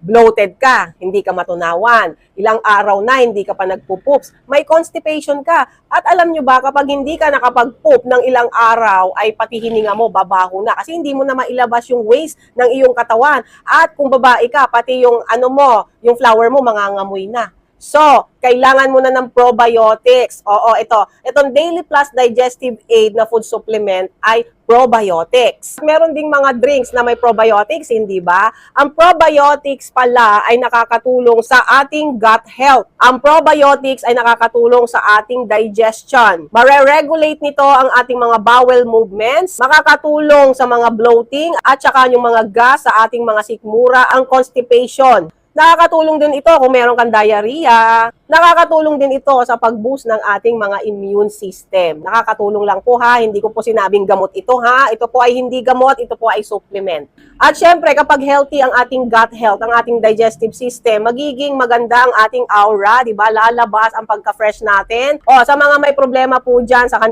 bloated ka, hindi ka matunawan, ilang araw na hindi ka pa nagpo-poops, may constipation ka. At alam nyo ba, kapag hindi ka nakapag-poop ng ilang araw, ay pati hininga mo, babaho na. Kasi hindi mo na mailabas yung waste ng iyong katawan. At kung babae ka, pati yung yung flower mo, mangangamoy na. So, kailangan mo na ng probiotics. Oo, itong Daily Plus Digestive Aid na food supplement ay probiotics. Meron ding mga drinks na may probiotics, hindi ba? Ang probiotics pala ay nakakatulong sa ating gut health. Ang probiotics ay nakakatulong sa ating digestion. Mare-regulate nito ang ating mga bowel movements, makakatulong sa mga bloating at saka yung mga gas sa ating mga sikmura, ang constipation. Nakakatulong din ito kung meron kang diarrhea. Nakakatulong din ito sa pag-boost ng ating mga immune system. Nakakatulong lang po ha, hindi ko po sinabing gamot ito ha. Ito po ay hindi gamot, ito po ay supplement. At syempre, kapag healthy ang ating gut health, ang ating digestive system, magiging maganda ang ating aura, di ba? Lalabas ang pagka-fresh natin. O, sa mga may problema po dyan, sa